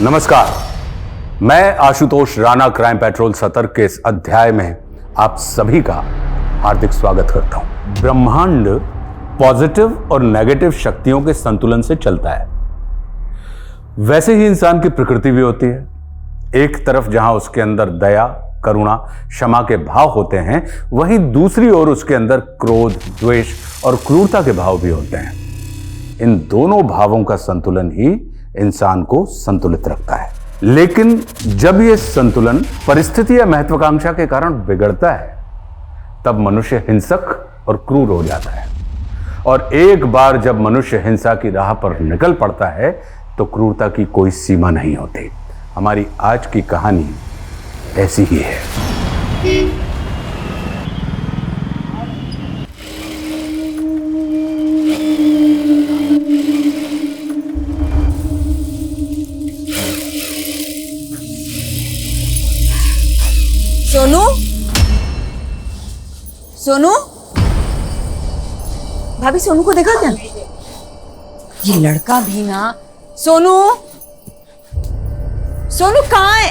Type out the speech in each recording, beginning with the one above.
नमस्कार, मैं Ashutosh Rana crime petrol सतर्क के इस अध्याय में आप सभी का हार्दिक स्वागत करता हूं। ब्रह्मांड पॉजिटिव और नेगेटिव शक्तियों के संतुलन से चलता है। वैसे ही इंसान की प्रकृति भी होती है। एक तरफ जहां उसके अंदर दया, करुणा, क्षमा के भाव होते हैं, वहीं दूसरी ओर उसके अंदर क्रोध, द्वेष और क्रूरता के भाव भी होते हैं। इन दोनों भावों का संतुलन ही इंसान को संतुलित रखता है। लेकिन जब यह संतुलन परिस्थिति या महत्वाकांक्षा के कारण बिगड़ता है, तब मनुष्य हिंसक और क्रूर हो जाता है। और एक बार जब मनुष्य हिंसा की राह पर निकल पड़ता है, तो क्रूरता की कोई सीमा नहीं होती। हमारी आज की कहानी ऐसी ही है। सोनू, सोनू, भाभी सोनू को देखा क्या? ये लड़का भी ना। सोनू, सोनू कहाँ है?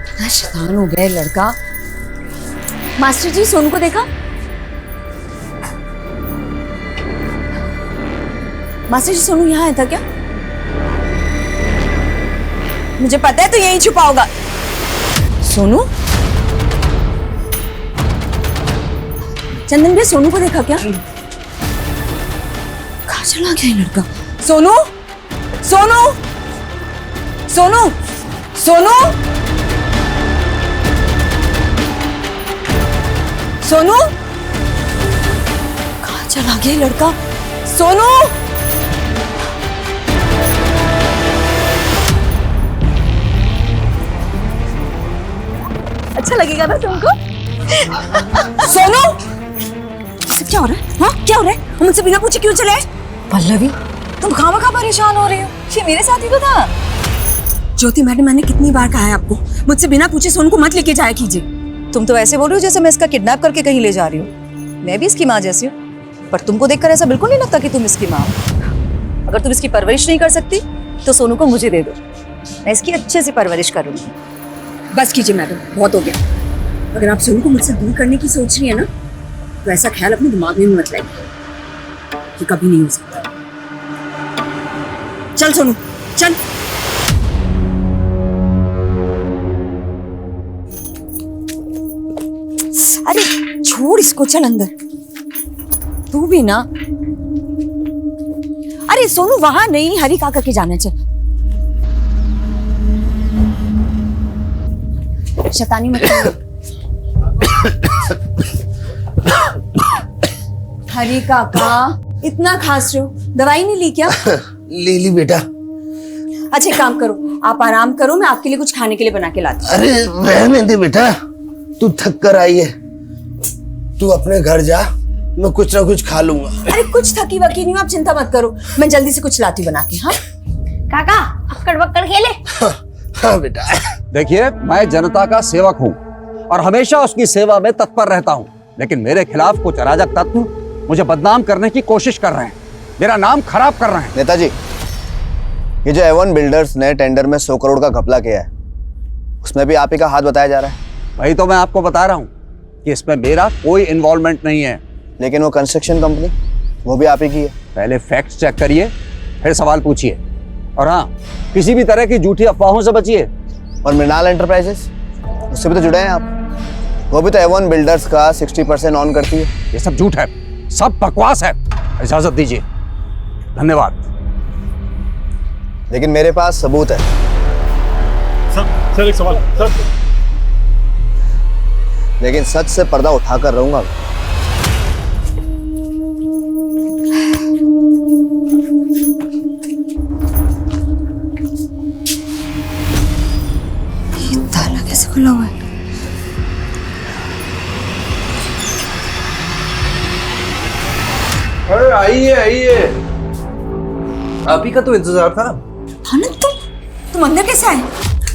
इतना शैतान हो गया लड़का। मास्टर जी, सोनू को देखा? मास्टर जी, सोनू यहाँ आया था क्या? मुझे पता है तो यहीं छुपा होगा। सोनू, चंदन भैया सोनू को देखा क्या? कहाँ चला गया ये लड़का? सोनू, सोनू, सोनू, सोनू, सोनू, कहाँ चला गया ये लड़का? सोनू, अच्छा लगेगा ना तुमको? सोनू, सब क्या हो रहा है? हाँ, क्या हो रहा है? हम मुझसे बिना पूछे क्यों चले? पल्लवी, तुम खामखा परेशान हो रही हो। ये मेरे साथ ही तो था। ज्योति मैडम, मैंने कितनी बार कहा है आपको, मुझसे बिना पूछे सोनू को मत लेके जाया कीजिए। तुम तो ऐसे बोल रही हो जैसे मैं इसका किडनैप करके कहीं ले जा रही हूँ। मैं भी इसकी माँ जैसी हूँ, पर तुमको देखकर ऐसा बिल्कुल नहीं लगता कि तुम इसकी माँ हो। अगर तुम इसकी परवरिश नहीं कर सकती तो सोनू को मुझे दे दो, मैं इसकी अच्छे से परवरिश करूँगी। बस कीजिए मैडम, बहुत हो गया। अगर आप सोनू को मुझसे दूर करने की सोच रही है ना, तो ऐसा ख्याल अपने दिमाग में मत लाइए, ये कभी नहीं हो सकता। चल सोनू, चल। अरे छोड़ इसको, चल अंदर। तू भी ना। अरे सोनू, वहां नहीं, हरी काका के जाना है। चल, शैतानी मत करो। हरी काका, इतना खांस रहे हो, दवाई नहीं ली क्या? ले ली बेटा। अच्छा एक काम करो, आप आराम करो, मैं आपके लिए कुछ खाने के लिए बना के लाती हूँ। अरे रहने दे बेटा, तू थक कर आई है, तू अपने घर जा, मैं कुछ ना कुछ खा लूंगा। अरे कुछ थकी वकी नहीं हूँ, आप चिंता मत करो, मैं जल्दी से कुछ लाती बना के। हाँ काका, अक्कड़ बक्कड़ खेले। हाँ बेटा। देखिए, मैं जनता का सेवक हूँ और हमेशा उसकी सेवा में तत्पर रहता हूँ, लेकिन मेरे खिलाफ कुछ अराजक तत्व मुझे बदनाम करने की कोशिश कर रहे हैं, मेरा नाम खराब कर रहे हैं। नेताजी, ये जो A1 बिल्डर्स ने टेंडर में 100 करोड़ का घपला किया है, उसमें भी आप ही का हाथ बताया जा रहा है। वही तो मैं आपको बता रहा हूँ कि इसमें मेरा कोई इन्वॉल्वमेंट नहीं है। लेकिन वो कंस्ट्रक्शन कंपनी, वो भी आप ही की है। पहले फैक्ट्स चेक करिए, फिर सवाल पूछिए, और हाँ, किसी भी तरह की झूठी अफवाहों से बचिए। और मृणाल एंटरप्राइजेस, उससे भी तो जुड़े हैं आप, वो भी तो A1 बिल्डर्स का 60% ऑन करती है। ये सब झूठ है, सब बकवास है। इजाजत दीजिए। धन्यवाद। लेकिन मेरे पास सबूत है। सर एक सवाल सर। लेकिन सच से पर्दा उठाकर रहूंगा। ये ताला कैसे खुला हुआ है? अरे आइए आइए, आप ही का तो इंतजार था। आनंद, तुम अंदर कैसे आए?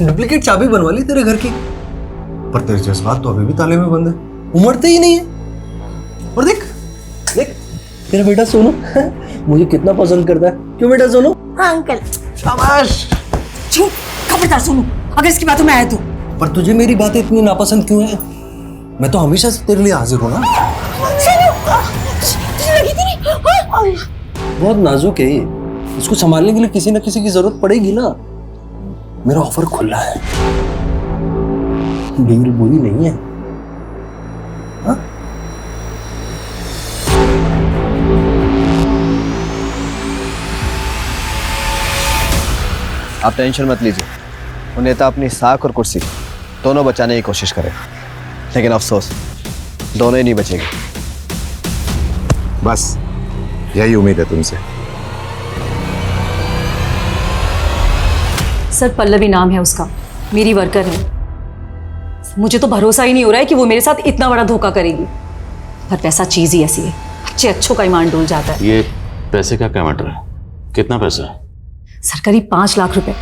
डुप्लीकेट चाबी बनवा ली तेरे घर की, पर तेरे जज्बात तो अभी भी ताले में बंद है, उमड़ते ही नहीं है। और देख देख तेरा बेटा सोनू मुझे कितना पसंद करता है। क्यों बेटा सोनू? हाँ अंकल। शाबाश। क्यों? खबरदार सोनू, अगर इसकी बातों में आया तो। पर तुझे मेरी बातें इतनी नापसंद क्यों है? मैं तो हमेशा से तेरे लिए हाजिर हूं ना। लगी थी नहीं? बहुत नाजुक है ये, इसको संभालने के लिए किसी न किसी की जरूरत पड़ेगी ना। मेरा ऑफर खुला है, डील बुरी नहीं है। हाँ? आप टेंशन मत लीजिए, वो नेता अपनी साख और कुर्सी दोनों बचाने की कोशिश करे, लेकिन अफसोस दोनों ही नहीं बचेंगे। बस यही उम्मीद है तुमसे। सर पल्लवी नाम है उसका, मेरी वर्कर है। मुझे तो भरोसा ही नहीं हो रहा है कि वो मेरे साथ इतना बड़ा धोखा करेगी। पर पैसा चीज ही ऐसी है, अच्छे अच्छों का ईमान डोल जाता है। ये पैसे का क्या मैटर है? कितना पैसा है? सर करीब 5 लाख रुपए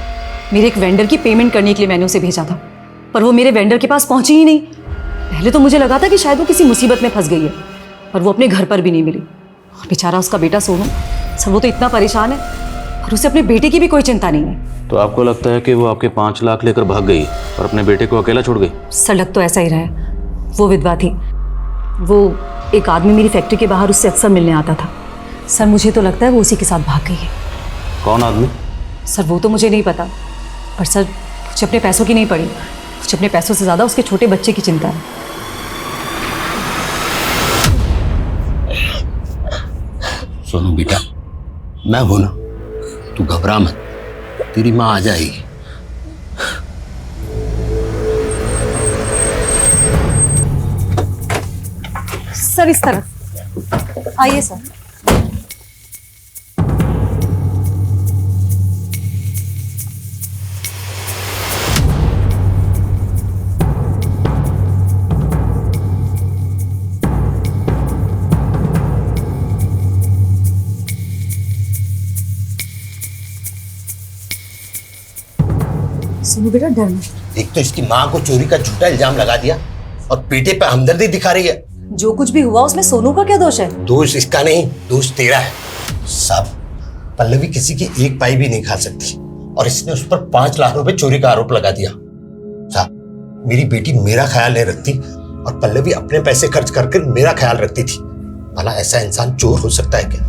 मेरे एक वेंडर की पेमेंट करने के लिए मैंने उसे भेजा था, पर वो मेरे वेंडर के पास पहुंची ही नहीं। पहले तो मुझे लगा था कि शायद वो किसी मुसीबत में फंस गई है, पर वो अपने घर पर भी नहीं मिली। और बेचारा उसका बेटा सोनू, सर वो तो इतना परेशान है, और उसे अपने बेटे की भी कोई चिंता नहीं है। तो आपको लगता है कि वो आपके 5 लाख लेकर भाग गई और अपने बेटे को अकेला छोड़ गई? सर लग तो ऐसा ही रहा है। वो विधवा थी, वो एक आदमी मेरी फैक्ट्री के बाहर उससे अक्सर मिलने आता था। सर मुझे तो लगता है वो उसी के साथ भाग गई है। कौन आदमी? सर वो तो मुझे नहीं पता, पर सर मुझे अपने पैसों की नहीं पड़ी, मुझे अपने पैसों से ज़्यादा उसके छोटे बच्चे की चिंता है। सोनू बेटा, मैं हूं ना, तू घबरा मत, तेरी माँ आ जाएगी। सर इस तरफ आइए सर। सुनो बेटा, डर मत। एक तो इसकी माँ को चोरी का झूठा इल्जाम लगा दिया और बेटे पे हमदर्दी दिखा रही है। जो कुछ भी हुआ उसमें सोनू का क्या दोष है? दोष इसका नहीं, दोष तेरा है। साहब, पल्लवी किसी की एक पाई भी नहीं खा सकती और इसने उस पर 5 लाख रुपए चोरी का आरोप लगा दिया। साहब, मेरी बेटी मेरा ख्याल नहीं रखती और पल्लवी अपने पैसे खर्च करके मेरा ख्याल रखती थी। भला ऐसा इंसान चोर हो सकता है क्या?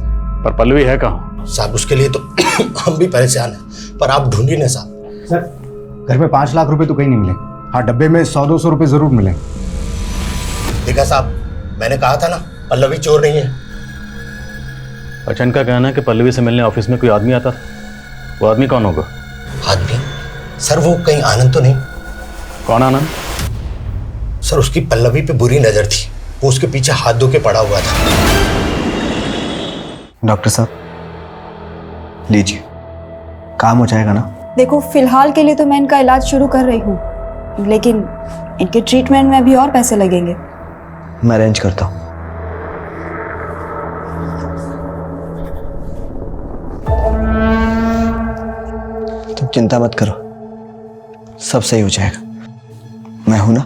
पर पल्लवी है कहाँ? साहब उसके लिए तो हम भी परेशान हैं, पर आप ढूंढिए ना साहब। सर घर में 5 लाख रुपए तो कहीं नहीं मिले। हाँ, डब्बे में 100-200 रुपए जरूर मिले। देखा साहब, मैंने कहा था ना पल्लवी चोर नहीं है। अच्छा, इनका कहना है कि पल्लवी से मिलने ऑफिस में कोई आदमी आता था। वो आदमी कौन होगा? आदमी? सर वो कहीं आनंद तो नहीं? कौन आनंद? सर उसकी पल्लवी पे बुरी नजर थी, वो उसके पीछे हाथ धो के पड़ा हुआ था। डॉक्टर साहब लीजिए, काम हो जाएगा ना? देखो फिलहाल के लिए तो मैं इनका इलाज शुरू कर रही हूँ, लेकिन इनके ट्रीटमेंट में अभी और पैसे लगेंगे। मैं अरेंज करता हूँ। तुम चिंता मत करो, सब सही हो जाएगा। मैं हूं ना,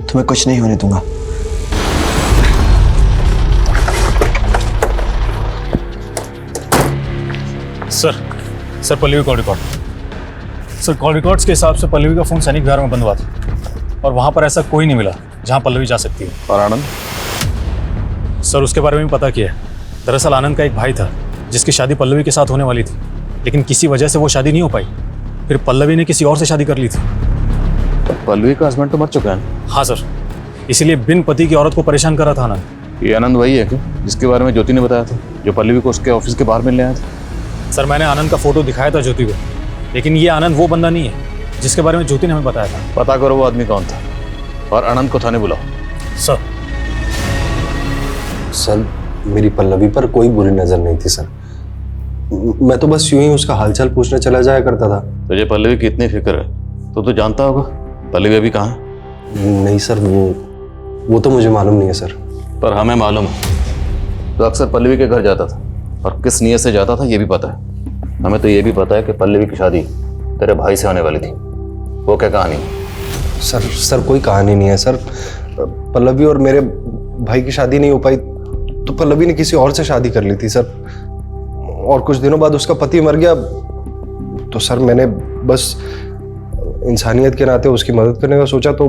तुम्हें कुछ नहीं होने दूंगा। Sir Pallavi call record. Sir call records के हिसाब से पल्लवी का फोन सैनिक विहार में बंद हुआ था और वहां पर ऐसा कोई नहीं मिला जहां पल्लवी जा सकती है। और आनंद? सर उसके बारे में पता किया है। दरअसल आनंद का एक भाई था जिसकी शादी पल्लवी के साथ होने वाली थी, लेकिन किसी वजह से वो शादी नहीं हो पाई। फिर पल्लवी ने किसी और से शादी कर ली थी। तो पल्लवी का हस्बैंड तो मर चुका है। हाँ सर, इसीलिए बिन पति की औरत को परेशान कर रहा था आनंद। ये आनंद वही है क्या जिसके बारे में ज्योति ने बताया था, जो पल्लवी को उसके ऑफिस के बाहर मिलने आया था? सर मैंने आनंद का फोटो दिखाया था ज्योति को, लेकिन ये आनंद वो बंदा नहीं है जिसके बारे में ज्योति ने हमें बताया था। पता करो वो आदमी कौन था और आनंद को थाने बुलाओ। सर मेरी पल्लवी पर कोई बुरी नजर नहीं थी सर, मैं तो बस यूं ही उसका हालचाल पूछने चला जाया करता था। तुझे पल्लवी की इतनी फिक्र है तो जानता होगा पल्लवी अभी कहाँ है? नहीं सर, वो तो मुझे मालूम नहीं है सर। पर हमें मालूम है। तो अक्सर पल्लवी के घर जाता था और किस नियत से जाता था ये भी पता है हमें। तो ये भी पता है कि पल्लवी की शादी तेरे भाई से होने वाली थी। वो क्या कहानी है? सर कोई कहानी नहीं है सर। पल्लवी और मेरे भाई की शादी नहीं हो पाई तो पल्लवी ने किसी और से शादी कर ली थी सर, और कुछ दिनों बाद उसका पति मर गया तो सर मैंने बस इंसानियत के नाते उसकी मदद करने का सोचा, तो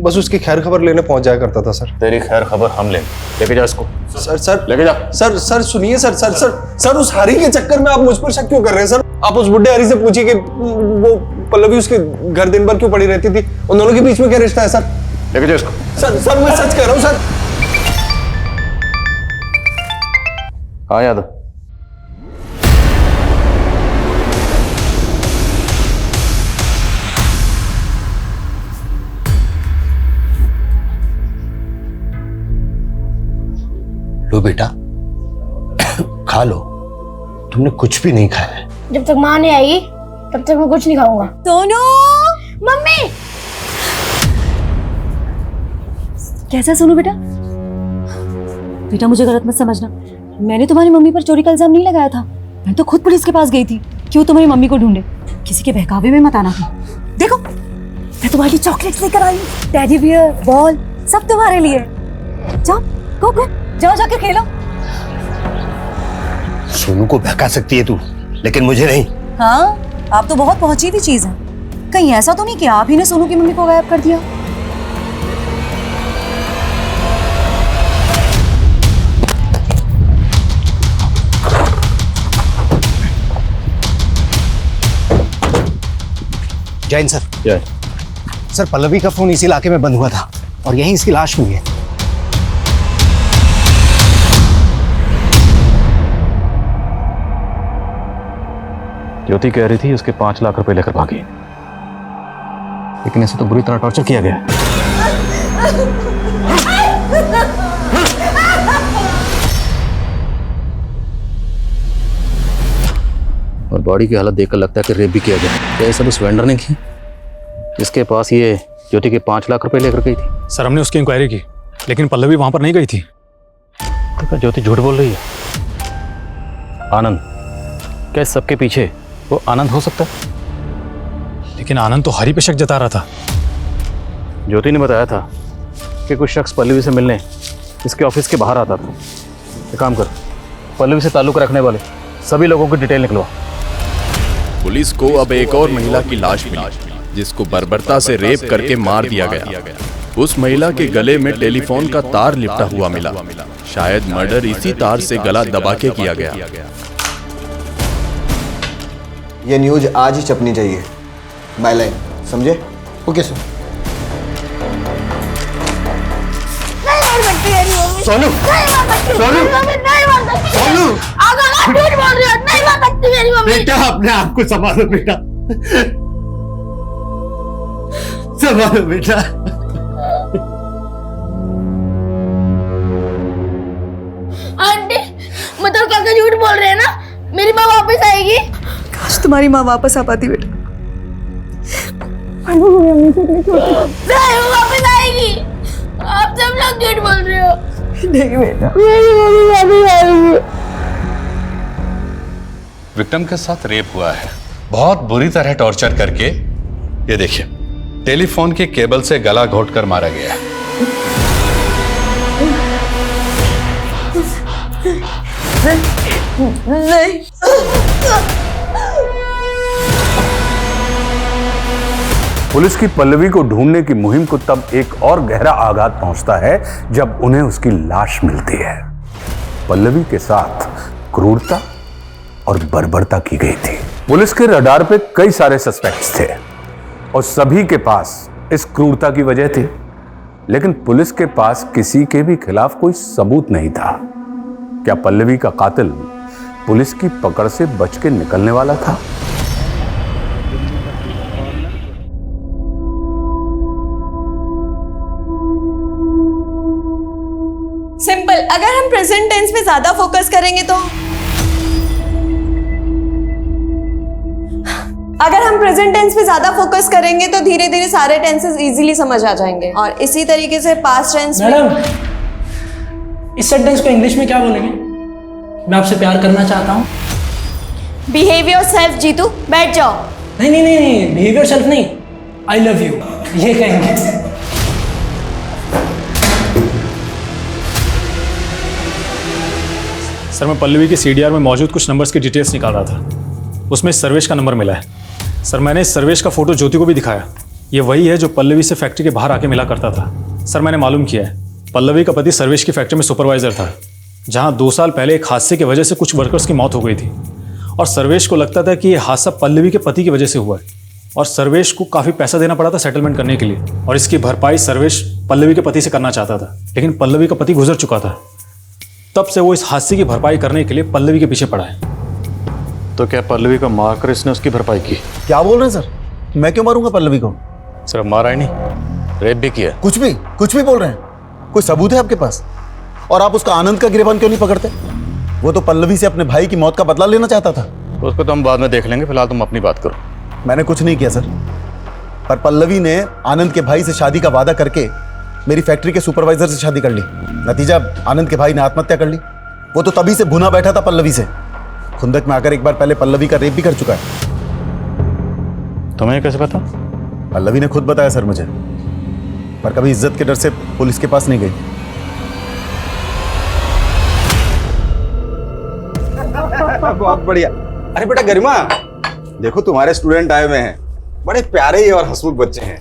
बस उसकी खैर खबर लेने पहुंच जाया करता था सर। तेरी खैर खबर हम लें, लेके जा इसको। सर लेके जा। सर सुनिए सर उस हरी के चक्कर में आप मुझ पर शक क्यों कर रहे हैं सर? आप उस बुढ़े हरी से पूछिए कि वो पल्लवी उसके घर दिन भर क्यों पड़ी रहती थी, उन दोनों के बीच में क्या रिश्ता है सर? लेके जा इसको। सर मैं सच कह रहा हूँ सर। हाँ यादव, लो बेटा खा लो, तुमने कुछ भी नहीं खाया है। जब तक माँ नहीं आएगी तब तक मैं कुछ नहीं खाऊंगा। सोनू, मम्मी कैसा है सोनू बेटा? बेटा मुझे गलत मत समझना, मैंने तुम्हारी मम्मी पर चोरी का इल्जाम नहीं लगाया था। मैं तो खुद पुलिस के पास गई थी कि वो तुम्हारी मम्मी को ढूंढे। किसी के बहकावे में मत आना था। देखो मैं तुम्हारे लिए चॉकलेट्स लेकर आई हूँ, टेडी बियर, बॉल, सब तुम्हारे लिए। जाओ गो जाओ जाके खेलो। सोनू को बहका सकती है तू, लेकिन मुझे नहीं। हाँ आप तो बहुत पहुंची हुई चीज है। कहीं ऐसा तो नहीं कि आप ही ने सोनू की मम्मी को गायब कर दिया? जैन सर। जय। सर पल्लवी का फोन इसी इलाके में बंद हुआ था और यहीं इसकी लाश मिली है। ज्योति कह रही थी उसके 5 लाख रुपए लेकर भागी, लेकिन इसे तो बुरी तरह टॉर्चर किया गया। और बॉडी की हालत देखकर लगता है कि रेप भी किया गया। क्या ये सब उस वेंडर ने की जिसके पास ये ज्योति के 5 लाख रुपए लेकर गई थी? सर हमने उसकी इंक्वायरी की, लेकिन पल्लवी वहां पर नहीं गई थी। तो क्या ज्योति झूठ बोल रही है? आनंद, क्या इस सबके पीछे वो आनंद हो सकता है? लेकिन आनंद तो हरी पे शक जता रहा था। ज्योति ने बताया था कि कुछ शख्स पल्लवी से मिलने इसके ऑफिस के बाहर आता था। एक काम कर, पल्लवी से ताल्लुक रखने वाले सभी लोगों की डिटेल निकलवा। पुलिस को अब एक और महिला की लाश मिली जिसको बर्बरता से रेप करके मार दिया गया। उस महिला के गले में टेलीफोन का तार लिपटा हुआ मिला। शायद मर्डर इसी तार से गला दबा के किया गया। ये न्यूज आज ही छपनी चाहिए, बायलाइन, समझे? Okay sir. सोनू, बेटा अपने आप को संभालो बेटा, संभालो बेटा। आंटी मतलब काका झूठ बोल रहे हैं ना? मेरी माँ वापस आएगी? काश तुम्हारी माँ वापस आ पाती बेटा। नहीं वो वापस आएगी। आप सब लोग झूठ बोल रहे हो। नहीं बेटा, मेरी मम्मी वापस आएगी। विक्टिम के साथ रेप हुआ है, बहुत बुरी तरह टॉर्चर करके। ये देखिए, टेलीफोन के केबल से गला घोटकर मारा गया। नहीं। पुलिस की पल्लवी को ढूंढने की मुहिम को तब एक और गहरा आघात पहुंचता है जब उन्हें उसकी लाश मिलती है। पल्लवी के साथ क्रूरता और बर्बरता की गई थी। पुलिस के रडार पे कई सारे सस्पेक्ट्स थे और सभी के पास इस क्रूरता की वजह थी, लेकिन पुलिस के पास किसी के भी खिलाफ कोई सबूत नहीं था। क्या पल्लवी का कातिल पुलिस की पकड़ से बच के निकलने वाला था? सिंपल। अगर हम प्रेजेंट टेंस पे ज्यादा फोकस करेंगे तो धीरे धीरे सारे टेंसेस इजीली समझ आ जाएंगे। और इसी तरीके से पास्ट टेंस में इस सेंटेंस को इंग्लिश में क्या बोलेंगे? मैं आपसे प्यार करना चाहता हूँ। बिहेव योरसेल्फ जीतू, बैठ जाओ। नहीं, बिहेव योरसेल्फ नहीं, आई लव यू, ये कहेंगे। सर मैं पल्लवी के सीडीआर में मौजूद कुछ नंबर्स की डिटेल्स निकाल रहा था, उसमें सर्वेश का नंबर मिला है। सर मैंने इस सर्वेश का फोटो ज्योति को भी दिखाया। ये वही है जो पल्लवी से फैक्ट्री के बाहर आके मिला करता था। सर मैंने मालूम किया है, पल्लवी का पति सर्वेश की फैक्ट्री में सुपरवाइजर था, जहां 2 साल पहले एक हादसे की वजह से कुछ वर्कर्स की मौत हो गई थी। और सर्वेश को लगता था कि यह हादसा पल्लवी के पति की वजह से हुआ है, और सर्वेश को काफ़ी पैसा देना पड़ा था सेटलमेंट करने के लिए, और इसकी भरपाई सर्वेश पल्लवी के पति से करना चाहता था, लेकिन पल्लवी का पति गुजर चुका था। तब से वो इस हादसे की भरपाई करने के लिए पल्लवी के पीछे पड़ा है। तो क्या पल्लवी को मारकर इसने उसकी भरपाई की? क्या बोल रहे हैं सर? मैं क्यों मारूंगा पल्लवी को? सिर्फ मारा ही नहीं, रेप भी किया। कुछ भी बोल रहे हैं। कोई सबूत है आपके पास? और आप उसका आनंद का गिरबान क्यों नहीं पकड़ते? वो तो पल्लवी से अपने भाई की मौत का बदला लेना चाहता था। उसको तो हम बाद में देख लेंगे, फिलहाल तुम अपनी बात करो। मैंने कुछ नहीं किया सर, पर पल्लवी ने आनंद के भाई से शादी का वादा करके मेरी फैक्ट्री के सुपरवाइजर से शादी कर ली। नतीजा आनंद के भाई ने आत्महत्या कर ली। वो तो तभी से भुना बैठा था पल्लवी से। खुंदक में आकर एक बार पहले पल्लवी का रेप भी कर चुका है। तुम्हें कैसे पता? पल्लवी ने खुद बताया सर मुझे, पर कभी इज्जत के डर से पुलिस के पास नहीं गई। बहुत बढ़िया। अरे बेटा गरिमा, देखो तुम्हारे स्टूडेंट आए हुए हैं, बड़े प्यारे ही और हंसमुख बच्चे हैं।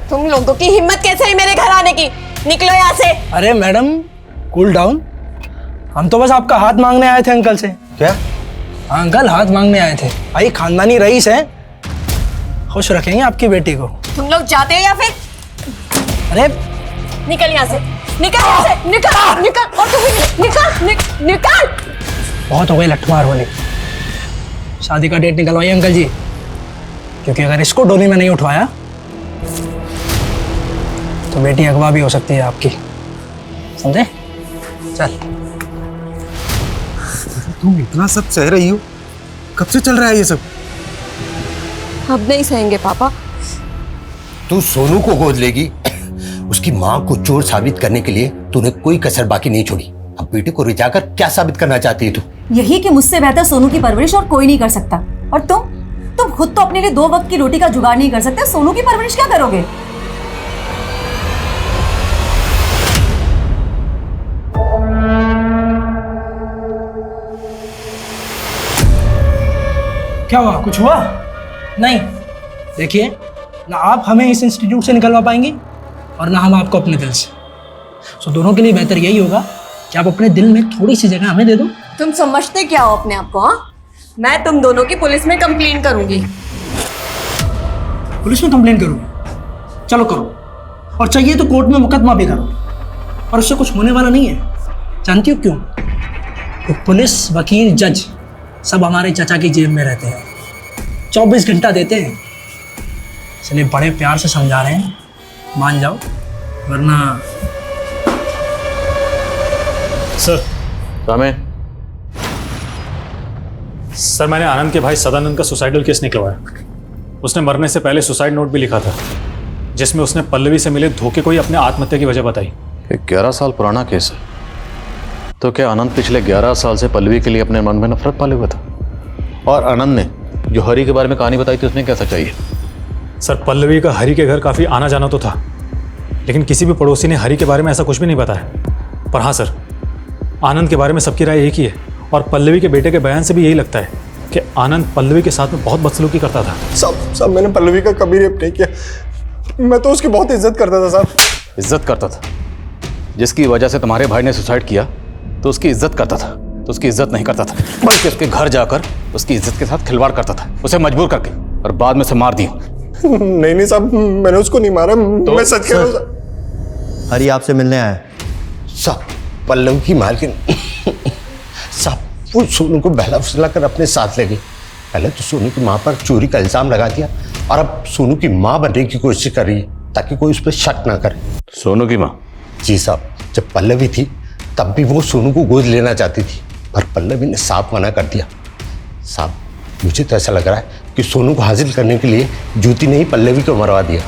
तुम लोगों की हिम्मत कैसे है मेरे घर आने की? निकलो यहाँ से। अरे मैडम कूल डाउन, हम तो बस आपका हाथ मांगने आए थे अंकल से। क्या? हाँ अंकल, हाथ मांगने आए थे। भाई खानदानी रईस है, खुश रखेंगे आपकी बेटी को। तुम लोग जाते हो या फिर? अरे निकल यहाँ से, निकल यहाँ से, निकल निकल, और तू भी निकल निकल। बहुत हो गई लठमार होने। शादी का डेट निकलवाइए अंकल जी, क्योंकि अगर इसको डोली में नहीं उठवाया तो बेटी अगवा भी हो सकती है आपकी, समझे? चल। तुम इतना सब सह रही हो, कब से चल रहा है ये सब? अब नहीं सहेंगे पापा। तू सोनू को गोद लेगी, उसकी माँ को चोर साबित करने के लिए तूने कोई कसर बाकी नहीं छोड़ी। अब बेटे को रिझाकर क्या साबित करना चाहती है तू? यही कि मुझसे बेहतर सोनू की परवरिश और कोई नहीं कर सकता। और तुम खुद तो अपने लिए 2 वक्त की रोटी का जुगाड़ नहीं कर सकते, सोनू की परवरिश क्या करोगे? क्या हुआ? कुछ हुआ? नहीं। देखिए, ना आप हमें इस इंस्टीट्यूट से निकलवा पाएंगी और ना हम आपको अपने दिल से। सो दोनों के लिए बेहतर यही होगा कि आप अपने दिल में थोड़ी सी जगह हमें दे दो। तुम समझते क्या हो अपने आप को? हाँ, मैं तुम दोनों की पुलिस में कंप्लेन करूंगी। पुलिस में कंप्लेन करूंगी? चलो करो, और चाहिए तो कोर्ट में मुकदमा भी करो, और उससे कुछ होने वाला नहीं है। जानती हो क्यों? तो पुलिस, वकील, जज सब हमारे चाचा की जेब में रहते हैं, 24 घंटा देते हैं। इसलिए बड़े प्यार से समझा रहे हैं, मान जाओ, वरना। सर रामे, सर मैंने आनंद के भाई सदानंद का सुसाइडल केस निकलवाया। उसने मरने से पहले सुसाइड नोट भी लिखा था, जिसमें उसने पल्लवी से मिले धोखे को ही अपने आत्महत्या की वजह बताई। 11 साल पुराना केस है। तो क्या आनंद पिछले 11 साल से पल्लवी के लिए अपने मन में नफरत पाले हुआ था? और आनंद ने जो हरी के बारे में कहानी बताई थी, उसमें क्या सच्चाई है? सर पल्लवी का हरी के घर काफ़ी आना जाना तो था, लेकिन किसी भी पड़ोसी ने हरी के बारे में ऐसा कुछ भी नहीं बताया। पर हाँ सर, आनंद के बारे में सबकी राय एक ही है, और पल्लवी के बेटे के बयान से भी यही लगता है कि आनंद पल्लवी के साथ में बहुत बदसलूकी करता था। सब मैंने पल्लवी का कभी रेप नहीं किया। मैं तो उसकी बहुत इज्जत करता था साहब। इज्जत करता था? जिसकी वजह से तुम्हारे भाई ने सुसाइड किया तो उसकी इज्जत करता था? तो उसकी इज्जत नहीं करता था, बल्कि उसके घर जाकर उसकी इज्जत के साथ खिलवाड़ करता था, उसे मजबूर करके, और बाद में उसे मार दिया। नहीं साहब, मैंने उसको नहीं मारा। तो मैं सच कह रहा हूँ। हरी आपसे मिलने आया है। साहब पल्लवी की मालकिन साहब वो सोनू को बहला फुसला कर अपने साथ ले गई। पहले तो सोनू की माँ पर चोरी का इल्जाम लगा दिया, और अब सोनू की माँ बनने की कोशिश कर रही है ताकि कोई उस पर शक ना करे। सोनू की माँ? जी साहब, जब पल्लवी थी तब भी वो सोनू को गोद लेना चाहती थी, पर पल्लवी ने साफ मना कर दिया। साहब मुझे तो ऐसा लग रहा है कि सोनू को हासिल करने के लिए ज्योति ने ही पल्लवी को मरवा दिया।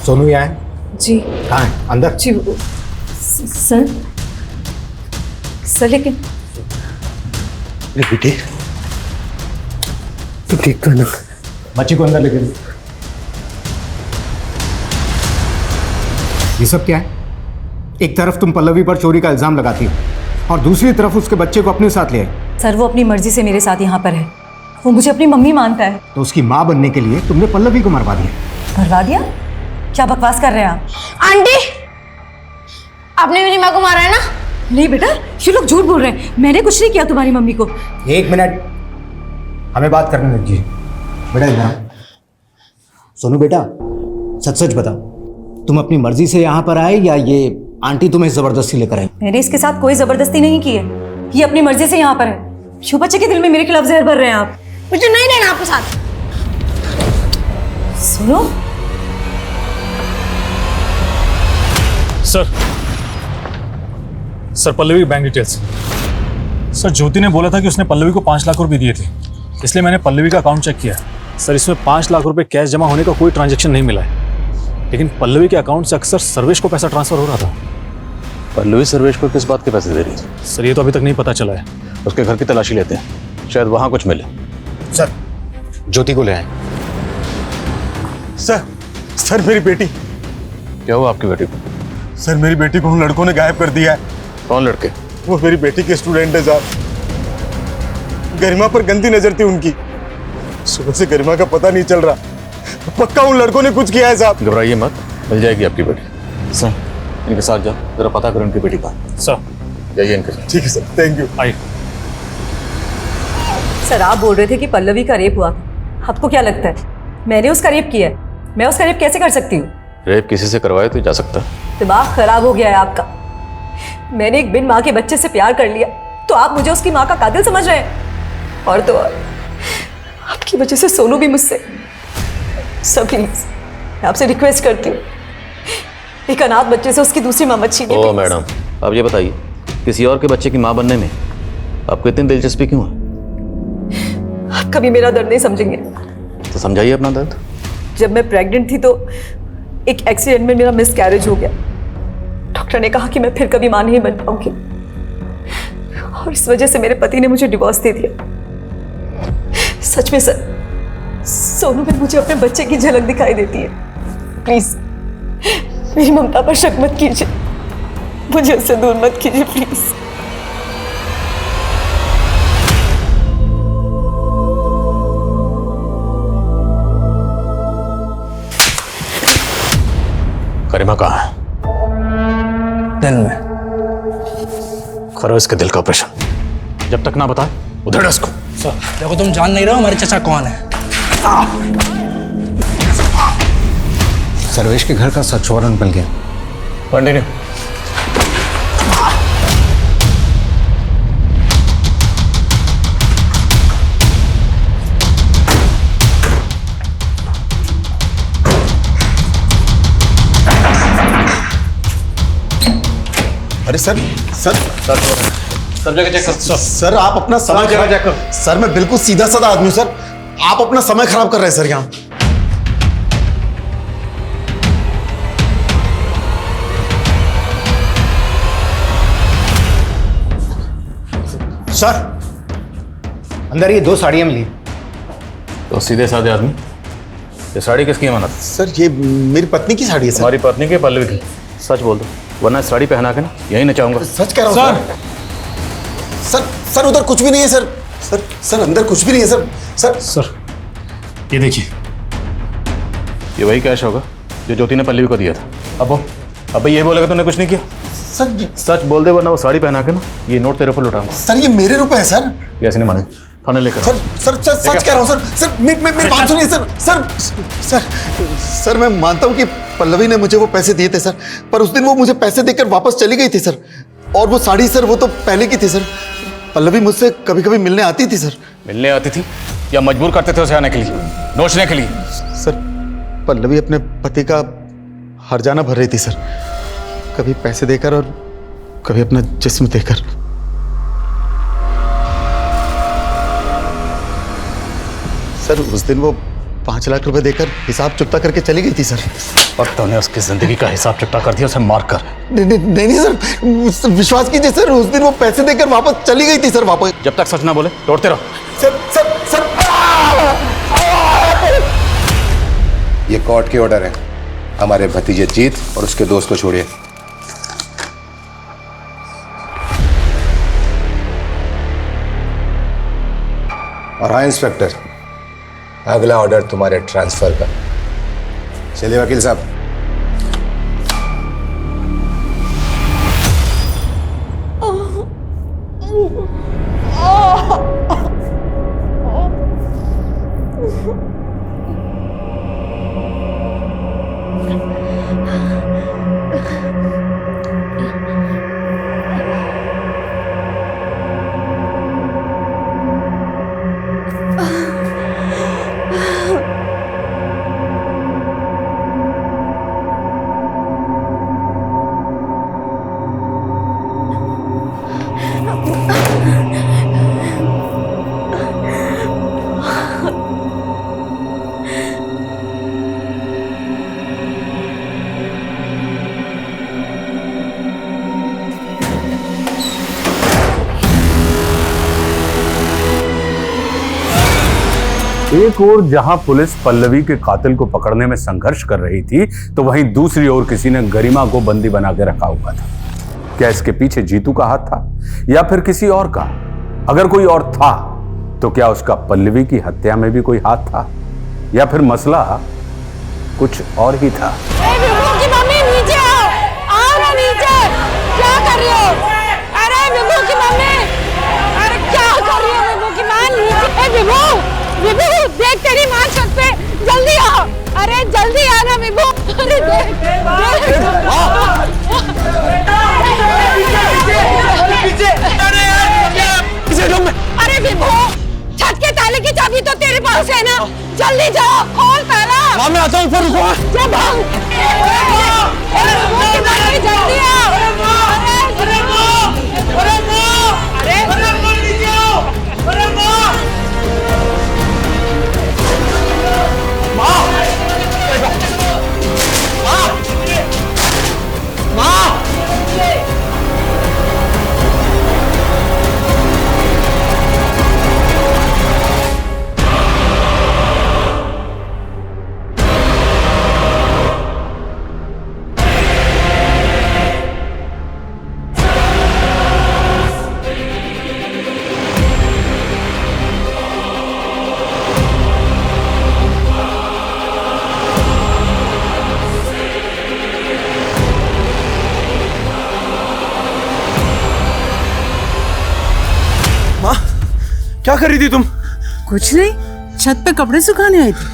सोनू यहाँ है? जी कहाँ है? अंदर? जी सर सर लेकिन बेटे तुम ठीक तो ना? बच्ची को अंदर लेके दो। ये सब क्या है? एक तरफ तुम पल्लवी पर चोरी का इल्जाम लगाती हो और दूसरी तरफ उसके बच्चे को अपने साथ ले आई। सर वो अपनी मर्जी से मेरे साथ यहाँ पर है, वो मुझे अपनी मम्मी मानता है। तो उसकी माँ बनने के लिए तुमने पल्लवी को मरवा दिया। मरवा दिया? क्या बकवास कर रहे हैं आप? आंटी आपने मेरी माँ को मारा है ना? नहीं बेटा, ये लोग झूठ बोल रहे हैं, मैंने कुछ नहीं किया तुम्हारी मम्मी को। एक मिनट, हमें बात करने दीजिए। बेटा इधर आओ। सोनू बेटा, सच सच बताओ, तुम अपनी मर्जी से यहाँ पर आए या ये आंटी तुम्हें जबरदस्ती लेकर आई? मैंने इसके साथ कोई जबरदस्ती नहीं की है, ये अपनी मर्जी से यहाँ पर है। शो बच्चे के दिल में मेरे खिलाफ जहर भर रहे हैं आप। मुझे नहीं रहना आपके साथ। सुनो सर पल्लवी की बैंक डिटेल्स। सर ज्योति ने बोला था कि उसने पल्लवी को 5 लाख रुपए दिए थे, इसलिए मैंने पल्लवी का अकाउंट चेक किया। सर इसमें 5 लाख रुपए कैश जमा होने का कोई ट्रांजैक्शन नहीं मिला है, लेकिन पल्लवी के अकाउंट से अक्सर सर्वेश को पैसा ट्रांसफर हो रहा था। पल्लवी सर्वेश को किस बात के पैसे दे रही थी? सर ये तो अभी तक नहीं पता चला है। उसके घर की तलाशी लेते हैं, शायद वहां कुछ मिले। सर ज्योति को ले आए। सर मेरी बेटी। क्या हुआ आपकी बेटी को? सर मेरी बेटी को उन लड़कों ने गायब कर दिया है। कौन लड़के? वो मेरी बेटी के स्टूडेंट है साहब। गरिमा पर गंदी नजर थी उनकी, सुबह से गरिमा का पता नहीं चल रहा। पक्का उन लड़कों ने कुछ किया है साहब। घबराइए मत, मिल जाएगी आपकी बेटी। सर इनके साथ जाओ, जरा पता करो इनकी बेटी का। सर जाइए इनके साथ। ठीक है सर, थैंक यू। आइए। सर आप बोल रहे थे कि पल्लवी का रेप हुआ, आपको क्या लगता है मैंने उसका रेप किया है? मैं उसका रेप कैसे कर सकती हूँ? रेप किसी से करवाए तो जा सकता है। दिमाग खराब हो गया है आपका। मैंने एक बिन माँ के बच्चे से प्यार कर लिया तो आप मुझे उसकी माँ का कातिल समझ रहे हैं? और तो और आपकी वजह से सोनू भी मुझसे। सब प्लीज मैं आपसे रिक्वेस्ट करती हूँ, एक अनाथ बच्चे से उसकी दूसरी माँ मत छीनिए। ओ मैडम, अब ये बताइए किसी और के बच्चे की माँ बनने में आपको इतनी दिलचस्पी क्यों है? आप कभी मेरा दर्द नहीं समझेंगे। तो समझाइए अपना दर्द। जब मैं प्रेग्नेंट थी तो एक एक्सीडेंट में मेरा मिसकैरेज हो गया। डॉक्टर ने कहा कि मैं फिर कभी मां नहीं बन पाऊंगी और इस वजह से मेरे पति ने मुझे डिवोर्स दे दिया। सच में सर, सोनू में मुझे अपने बच्चे की झलक दिखाई देती है। प्लीज मेरी ममता पर शक मत कीजिए, मुझे उससे दूर मत कीजिए प्लीज। गरिमा कहाँ है? दिल में। करो इसके दिल का ऑपरेशन। जब तक ना बताए उधर उसको। देखो तुम जान नहीं रहे हो हमारे चाचा कौन है। सर्वेश के घर का सर्च वारंट मिल गया। कंटिन्यू। अरे सर सर सब जगह चेक कर। सर आप अपना समय जगह चेक कर। सर मैं बिल्कुल सीधा साधा आदमी हूं सर, आप अपना समय खराब कर रहे हैं सर यहाँ। सर अंदर ये 2 साड़ियां मिली। तो सीधे साधे आदमी, ये साड़ी किसकी अमानत? सर ये मेरी पत्नी की साड़ी है सर। हमारी पत्नी की, पल्लवी की। सच बोल दो वरना साड़ी पहना के ना यही नचाऊंगा। सच कह रहा हूँ सर। सर सर उधर कुछ भी नहीं है सर। सर सर अंदर कुछ भी नहीं है सर। सर ये देखिए, ये वही कैश होगा जो ज्योति ने पल्लवी को दिया था। अब ये बोलेगा तूने कुछ नहीं किया। सर सच बोल दे वरना वो साड़ी पहना के ना ये नोट तेरे ऊपर लुटाऊंगा। सर ये मेरे रुपए है सर। ये ऐसे नहीं माने, थाने लेकर। सर सर सर सच कह रहा हूँ सर। सर मेरी बात सुनिए सर। सर सर सर मैं मानता हूँ कि पल्लवी ने मुझे वो पैसे दिए थे सर, पर उस दिन वो मुझे पैसे देकर वापस चली गई थी सर। और वो साड़ी सर वो तो पहले की थी सर। पल्लवी मुझसे कभी कभी मिलने आती थी सर। मिलने आती थी या मजबूर करते थे उसे आने के लिए, नोचने के लिए? सर पल्लवी अपने पति का हर्जाना भर रही थी सर, कभी पैसे देकर और कभी अपना जिस्म देकर। सर उस दिन वो 5 लाख रुपए देकर हिसाब चुकता करके चली गई थी सर। और तूने उसकी जिंदगी का हिसाब चुकता कर दिया, उसे मार कर। नहीं सर, विश्वास कीजिए सर, उस दिन वो पैसे देकर वापस चली गई थी सर। वापस जब तक सच ना बोले तोड़ते रहो। सर ये कोर्ट के ऑर्डर है। हमारे भतीजे जीत और उसके दोस्त को छोड़िए। और हाँ इंस्पेक्टर, अगला ऑर्डर तुम्हारे ट्रांसफर का। चलिए वकील साहब। एक ओर जहां पुलिस पल्लवी के कातिल को पकड़ने में संघर्ष कर रही थी, तो वहीं दूसरी ओर किसी ने गरिमा को बंदी बना के रखा हुआ था। क्या इसके पीछे जीतू का हाथ था या फिर किसी और का? अगर कोई और था तो क्या उसका पल्लवी की हत्या में भी कोई हाथ था या फिर मसला कुछ और ही था? की मम्मी नीचे आओ ना नीचे। क्या कर रही हो? अरे विभू की मम्मी, अरे क्या कर रही हो विभू की मां? नीचे विभू, विभू देख तेरी मां छत पे, जल्दी आओ। अरे जल्दी आना विभू। अरे अरे विभू, छत के ताले की चाबी तो तेरे पास है ना, जल्दी जाओ खोल ताला। मां मैं आता हूं, ऊपर रुको। जब हम जल्दी आओ। क्या कर रही थी तुम? कुछ नहीं, छत पे कपड़े सुखाने आई थी।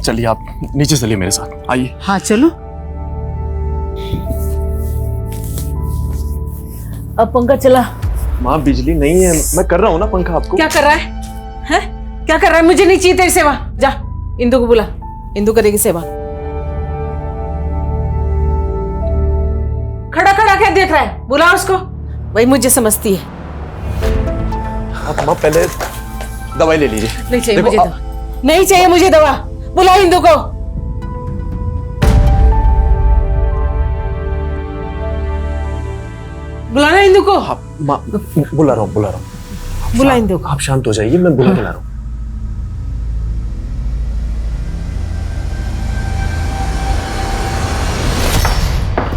चलिए आप नीचे चलिए मेरे साथ, आइए। हाँ चलो। अब पंखा चला। माँ बिजली नहीं है, मैं कर रहा हूँ ना पंखा। आपको क्या कर रहा है? हैं? क्या कर रहा है? मुझे नहीं चाहिए तेरी सेवा। जा इंदु को बुला, इंदु करेगी सेवा। खड़ा खड़ा क्या देख रहा है? बुला उसको, वही मुझे समझती है। आप माँ पहले दवाई ले लीजिए। नहीं चाहिए मुझे दवा, नहीं चाहिए मुझे दवा। बुला इंदु को। बुलाना इंदु को। माँ बुला रहा हूँ, बुला इंदु को। आप शांत हो जाइए, मैं बुला के ला रहा हूँ।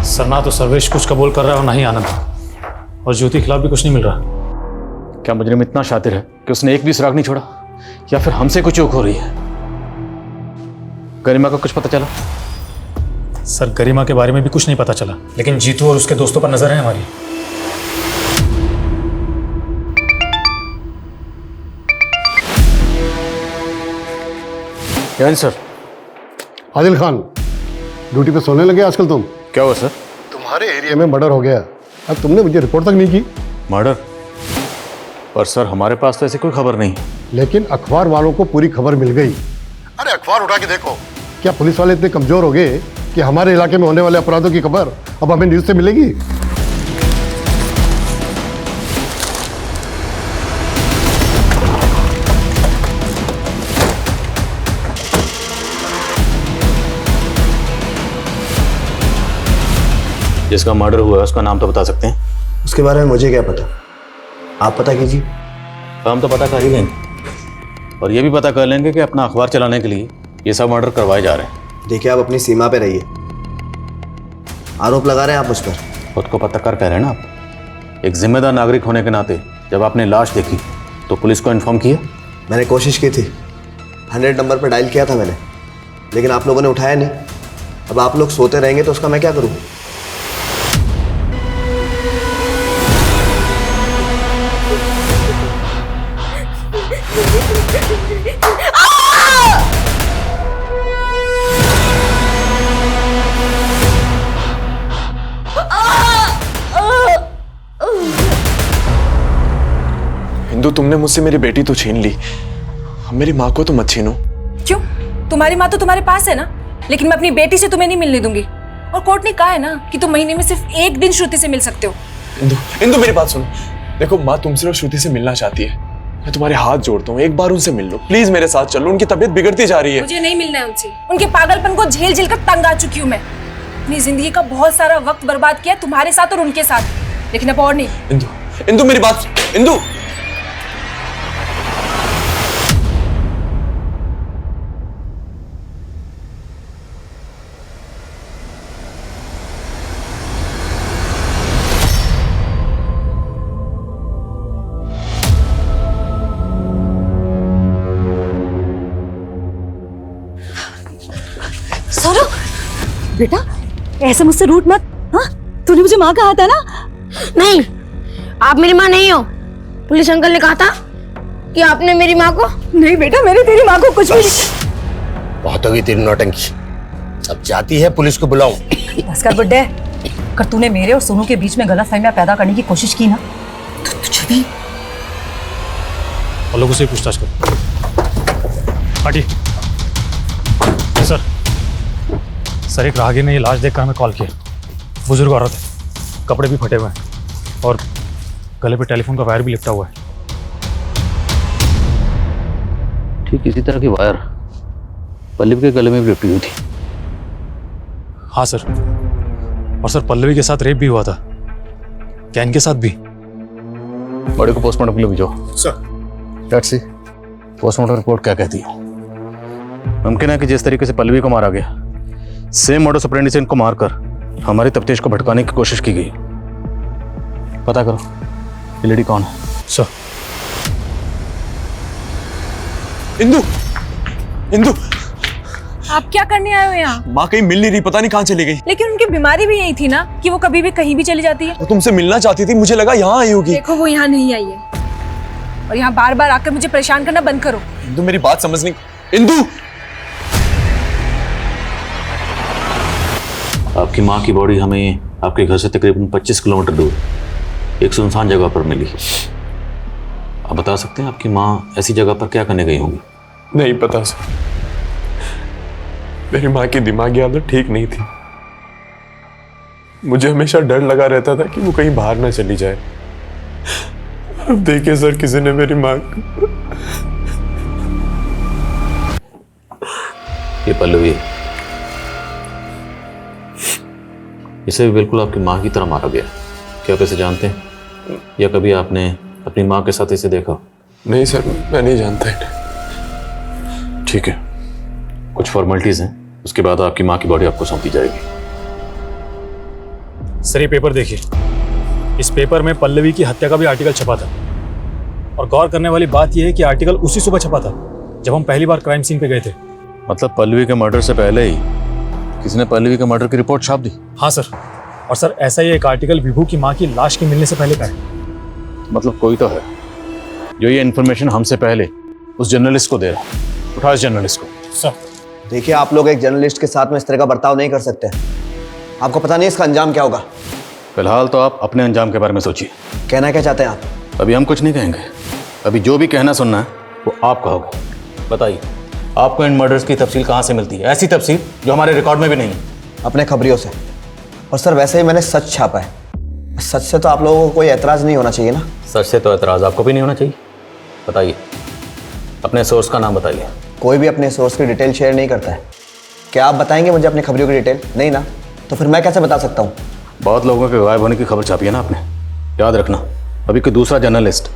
सर ना तो सर्वेश कुछ कबूल कर रहा है और ना ही आनंद, और ज्योति के खिलाफ भी कुछ नहीं मिल रहा। क्या मुजरिम इतना शातिर है कि उसने एक भी सुराग नहीं छोड़ा, या फिर हमसे कुछ चूक हो रही है? गरिमा का कुछ पता चला? सर गरिमा के बारे में भी कुछ नहीं पता चला, लेकिन जीतू और उसके दोस्तों पर नजर है हमारी। क्या सर? आदिल खान, ड्यूटी पे सोने लगे आजकल तुम? क्या हुआ सर? तुम्हारे एरिया में मर्डर हो गया। अब तुमने मुझे रिपोर्ट तक नहीं की। मर्डर? पर सर हमारे पास तो ऐसी कोई खबर नहीं। लेकिन अखबार वालों को पूरी खबर मिल गई। अरे अखबार उठा के देखो। क्या पुलिस वाले इतने कमजोर हो गए कि हमारे इलाके में होने वाले अपराधों की खबर अब हमें न्यूज से मिलेगी? जिसका मर्डर हुआ है उसका नाम तो बता सकते हैं? उसके बारे में मुझे क्या पता, आप पता कीजिए। हम तो पता कर ही लेंगे और ये भी पता कर लेंगे कि अपना अखबार चलाने के लिए ये सब मर्डर करवाए जा रहे हैं। देखिए, आप अपनी सीमा पे रहिए। आरोप लगा रहे हैं आप मुझ पर। खुद को पत्रकार कह रहे हैं ना आप। एक जिम्मेदार नागरिक होने के नाते जब आपने लाश देखी तो पुलिस को इन्फॉर्म किया? मैंने कोशिश की थी, 100 नंबर पर डायल किया था मैंने, लेकिन आप लोगों ने उठाया नहीं। अब आप लोग सोते रहेंगे तो उसका मैं क्या करूं? हिंदू, तुमने मुझसे मेरी बेटी तो छीन ली, अब मेरी माँ को तो मत छीनो। क्यों? तुम्हारी माँ तो तुम्हारे पास है ना, लेकिन मैं अपनी बेटी से तुम्हें नहीं मिलने दूंगी। और कोर्ट ने कहा है ना कि तुम महीने में सिर्फ 1 दिन श्रुति से मिल सकते हो। इंदु मेरी बात सुनो। देखो, माँ तुमसे और श्रुति से मिलना चाहती है, मैं तुम्हारे हाथ जोड़ता हूँ, एक बार उनसे मिल लो प्लीज। मेरे साथ चलो, उनकी तबीयत बिगड़ती जा रही है। मुझे नहीं मिलना है उनसे। उनके पागलपन को झेल झेल कर तंग आ चुकी हूँ मैं। अपनी जिंदगी का बहुत सारा वक्त बर्बाद किया तुम्हारे साथ और उनके साथ, लेकिन अब और नहीं। इंदु मेरी बात, इंदु। सौरभ, बेटा ऐसे मुझसे रूठ मत। हाँ, तूने मुझे माँ कहा था ना? नहीं, आप मेरी माँ नहीं हो। पुलिस अंकल ने कहा था कि आपने मेरी माँ को। नहीं बेटा, मैंने तेरी माँ को कुछ भी। बहुत होगी तेरी नौटंकी, अब जाती है पुलिस को बुलाऊं। बस कर बुड्ढे, अगर तूने मेरे और सोनू के बीच में गलतफहमियां पैदा करने की कोशिश की ना तो तुझे भी। और लोगों से पूछताछ करो। हटी। सर, एक राहगीर ने ये लाश देखकर हमें कॉल किया। बुजुर्ग औरत है, कपड़े भी फटे हुए हैं और गले पे टेलीफोन का वायर भी लिपटा हुआ है। ठीक इसी तरह की वायर पल्लवी के गले में भी लिपटी हुई थी। हाँ सर, और सर पल्लवी के साथ रेप भी हुआ था, कैन के साथ भी। बड़े को पोस्टमार्टम के लिए भेजो। Sir, let's see postmortem report क्या कहती है। मुमकिन है कि जिस तरीके से पल्लवी को मारा गया, सेम मोडस ऑपरेंडी से इनको मारकर हमारी तफ्तीश को भटकाने की कोशिश की गई। पता करो ये लेडी कौन है। सर। इंदु, इंदु, आप क्या करने आए हो यहाँ? माँ कहीं मिल नहीं रही, पता नहीं कहाँ चली गई। लेकिन उनकी बीमारी भी यही थी ना कि वो कभी भी कहीं भी चली जाती है। वो तुमसे मिलना चाहती थी, मुझे लगा यहाँ आई होगी। देखो, वो यहाँ नहीं आई है और यहाँ बार बार आकर मुझे परेशान करना बंद करो। इंदु मेरी बात समझ नहीं। इंदु, आपकी माँ की बॉडी हमें आपके घर से तकरीबन 25 किलोमीटर दूर एक सुनसान जगह पर मिली। आप बता सकते हैं आपकी माँ ऐसी जगह पर क्या करने गई होंगी? नहीं पता सर, मेरी माँ की दिमागी हालत ठीक नहीं थी। मुझे हमेशा डर लगा रहता था कि वो कहीं बाहर ना चली जाए। अब देखिए सर, किसी ने मेरी माँ। ये पल्लवी, इसे भी बिल्कुल आपकी माँ की तरह मारा गया। क्या आप इसे जानते हैं या कभी आपने अपनी माँ के साथ इसे देखा? नहीं सर, मैं नहीं जानता इन्हें। ठीक है, कुछ फॉर्मेलिटीज हैं, उसके बाद आपकी माँ की बॉडी आपको सौंपी जाएगी। सर, ये पेपर देखिए। इस पेपर में पल्लवी की हत्या का भी आर्टिकल छपा था और गौर करने वाली बात यह है कि आर्टिकल उसी सुबह छपा था जब हम पहली बार क्राइम सीन पे गए थे। मतलब पल्लवी के मर्डर से पहले ही किसी ने पल्लवी के मर्डर की रिपोर्ट छाप दी? हाँ सर, और सर ऐसा ही एक आर्टिकल विभू की माँ की लाश के मिलने से पहले का है। मतलब कोई तो है जो ये इन्फॉर्मेशन हमसे पहले उस जर्नलिस्ट को दे रहा है। उठा इस जर्नलिस्ट को। सर देखिए, आप लोग एक जर्नलिस्ट के साथ में इस तरह का बर्ताव नहीं कर सकते। आपको पता नहीं इसका अंजाम क्या होगा। फिलहाल तो आप अपने अंजाम के बारे में सोचिए। कहना क्या चाहते हैं आप? अभी हम कुछ नहीं कहेंगे, अभी जो भी कहना सुनना है वो आप कहोगे। बताइए, आपको इन मर्डर्स की तफसील कहाँ से मिलती है? ऐसी तफसील जो हमारे रिकॉर्ड में भी नहीं है। अपने खबरियों से। और सर, वैसे ही मैंने सच छापा है। सच से तो आप लोगों को कोई एतराज़ नहीं होना चाहिए ना? सच से तो एतराज़ आपको भी नहीं होना चाहिए। बताइए, अपने सोर्स का नाम बताइए। कोई भी अपने सोर्स की डिटेल शेयर नहीं करता है। क्या आप बताएंगे मुझे अपनी खबरियों की डिटेल? नहीं ना, तो फिर मैं कैसे बता सकता हूँ? बहुत लोगों के गायब होने की खबर छापी है ना आपने, याद रखना अभी कोई दूसरा जर्नलिस्ट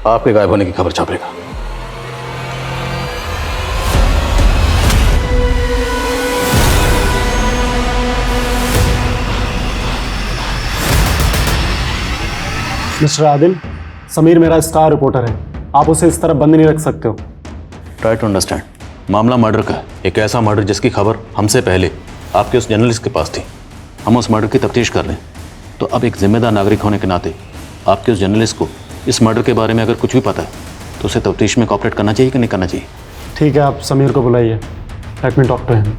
आपके गायब होने की खबर छापेगा। मिस्टर आदिल, समीर मेरा स्टार रिपोर्टर है, आप उसे इस तरह बंद नहीं रख सकते हो। ट्राई टू अंडरस्टैंड, मामला मर्डर का है, एक ऐसा मर्डर जिसकी खबर हमसे पहले आपके उस जर्नलिस्ट के पास थी। हम उस मर्डर की तफ्तीश कर रहे हैं, तो अब एक जिम्मेदार नागरिक होने के नाते आपके उस जर्नलिस्ट को इस मर्डर के बारे में अगर कुछ भी पता है तो उसे तफ्तीश में कॉपरेट करना चाहिए कि नहीं करना चाहिए? ठीक है, आप समीर को बुलाइए। Let me talk to him.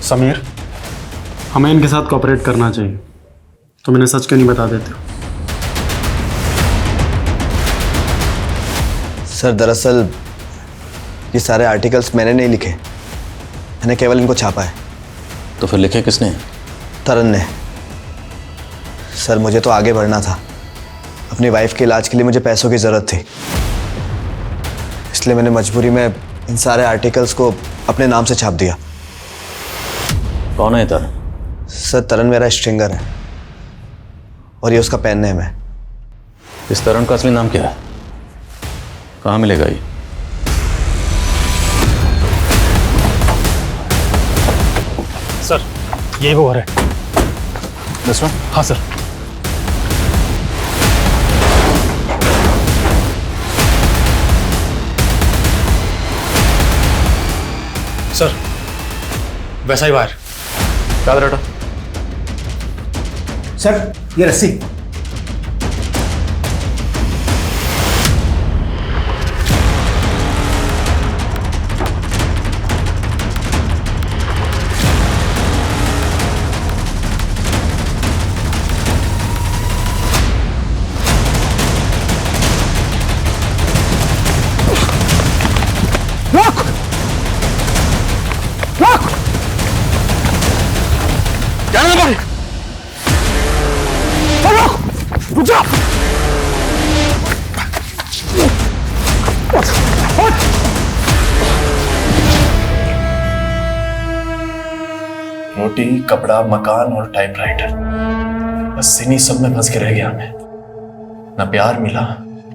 Sameer, हमें इनके साथ कॉपरेट करना चाहिए। तुम इन्हें सच क्यों नहीं बता देते हो? सर दरअसल ये सारे आर्टिकल्स मैंने नहीं लिखे, मैंने केवल इनको छापा है। तो फिर लिखे किसने? तरन ने। सर मुझे तो आगे बढ़ना था, अपनी वाइफ के इलाज के लिए मुझे पैसों की ज़रूरत थी, इसलिए मैंने मजबूरी में इन सारे आर्टिकल्स को अपने नाम से छाप दिया। कौन है तरन? सर तरन मेरा स्ट्रिंगर है और ये उसका पेन नेम है। इस तरन का असली नाम क्या है? कहाँ मिलेगा ये? सर, यही वो घर है। This one? हाँ सर। सर, वैसा ही बाहर। क्या बेटा? सर, ये रस्सी। रोटी, कपड़ा, मकान और टाइपराइटर, बस इन्हीं सब में फंस के रह गया मैं। ना प्यार मिला,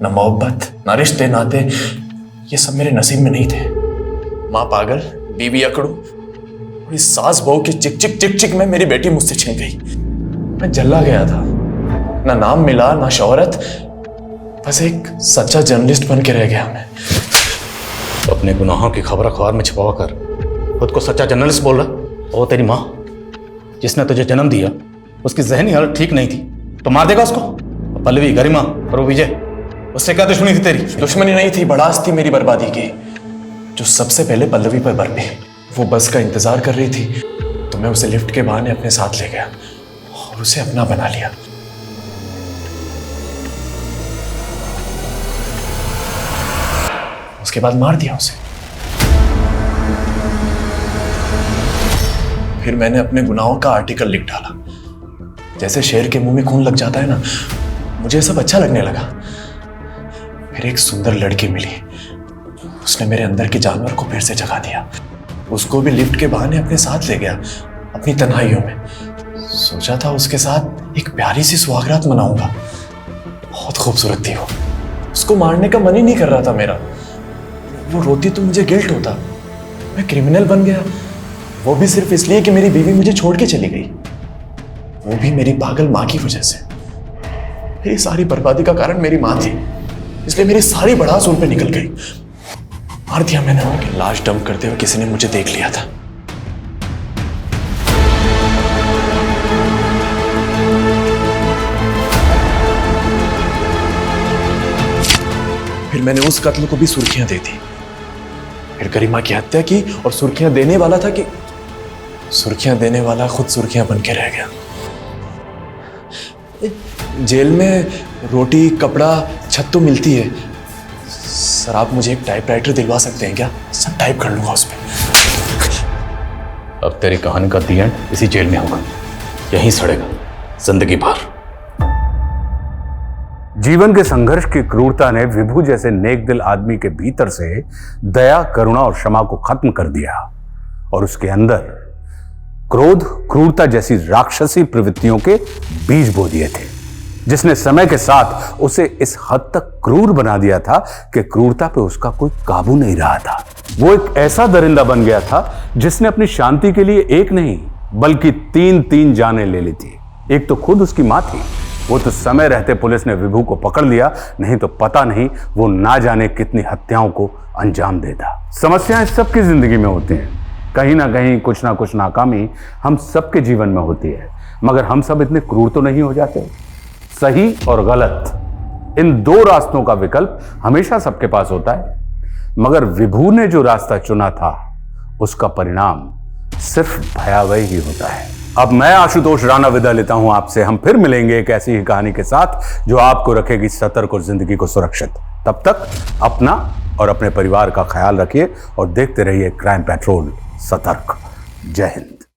ना मोहब्बत, ना रिश्ते नाते, ये सब मेरे नसीब में नहीं थे। माँ पागल, बीवी अकड़ू, और इस सास बहू की चिक चिक चिक चिक में मेरी बेटी मुझसे छिन गई। मैं जल्ला गया था, ना नाम मिला ना शोहरत, बस एक सच्चा जर्नलिस्ट बन के रह गया मैं। अपने गुनाहों की खबर अखबार में छुपा कर खुद को सच्चा जर्नलिस्ट बोल रहा? और तेरी माँ जिसने तुझे जन्म दिया उसकी जहनी हालत ठीक नहीं थी, तो मार देगा उसको? पल्लवी, गरिमा और वो विजय, उससे क्या दुश्मनी थी तेरी? दुश्मनी नहीं थी, बड़ास थी मेरी बर्बादी की, जो सबसे पहले पल्लवी पर बरपी। वो बस का इंतजार कर रही थी, तो मैं उसे लिफ्ट के बहाने अपने साथ ले गया और उसे अपना बना लिया। उसके बाद मार दिया उसे। फिर मैंने अपने गुनाहों का आर्टिकल लिख डाला। जैसे शेर के मुंह में खून लग जाता है ना, मुझे सब अच्छा लगने लगा। फिर एक सुंदर लड़की मिली, उसने मेरे अंदर के जानवर को फिर से जगा दिया। उसको भी लिफ्ट के बहाने अपने साथ ले गया अपनी तन्हाइयों में। सोचा था उसके साथ एक प्यारी सी सुहागरात मनाऊंगा। बहुत खूबसूरत थी वो, उसको मारने का मन ही नहीं कर रहा था मेरा। वो रोती तो मुझे गिल्ट होता, मैं क्रिमिनल बन गया, वो भी सिर्फ इसलिए कि मेरी बीवी मुझे छोड़ के चली गई, वो भी मेरी पागल माँ की वजह से। मेरी सारी बर्बादी का कारण मेरी माँ थी, इसलिए मेरी सारी भड़ास उन पे निकल गई। मार दिया मैंने उनकी लाश डंप करते हुए, किसी ने मुझे देख लिया था। फिर मैंने उस कत्ल को भी सुर्खियां दे दी। फिर गरिमा की हत्या की और सुर्खियां देने वाला था कि सुर्खियां देने वाला खुद सुर्खियां बन के रह गया। जेल में रोटी, कपड़ा, छत तो मिलती है। सर आप मुझे एक टाइपराइटर दिलवा सकते हैं क्या? सब टाइप कर लूंगा उस पर। अब तेरी कहानी का दी एंड इसी जेल में होगा, यहीं सड़ेगा जिंदगी भर। जीवन के संघर्ष की क्रूरता ने विभू जैसे नेक दिल आदमी के भीतर से दया, करुणा और क्षमा को खत्म कर दिया और उसके अंदर क्रोध, क्रूरता जैसी राक्षसी प्रवृत्तियों के बीज बो दिए थे, जिसने समय के साथ उसे इस हद तक क्रूर बना दिया था कि क्रूरता पे उसका कोई काबू नहीं रहा था। वो एक ऐसा दरिंदा बन गया था जिसने अपनी शांति के लिए एक नहीं बल्कि 3 जानें ले ली थी। एक तो खुद उसकी मां थी, वो तो समय रहते पुलिस ने विभू को पकड़ लिया, नहीं तो पता नहीं वो ना जाने कितनी हत्याओं को अंजाम देता। समस्याएं सबकी जिंदगी में होती हैं, कहीं ना कहीं कुछ ना कुछ नाकामी हम सबके जीवन में होती है, मगर हम सब इतने क्रूर तो नहीं हो जाते। सही और गलत इन 2 रास्तों का विकल्प हमेशा सबके पास होता है, मगर विभू ने जो रास्ता चुना था उसका परिणाम सिर्फ भयावह ही होता है। अब मैं आशुतोष राणा विदा लेता हूं आपसे। हम फिर मिलेंगे एक ऐसी ही कहानी के साथ जो आपको रखेगी सतर्क और जिंदगी को सुरक्षित। तब तक अपना और अपने परिवार का ख्याल रखिए और देखते रहिए क्राइम पेट्रोल सतर्क। जय हिंद।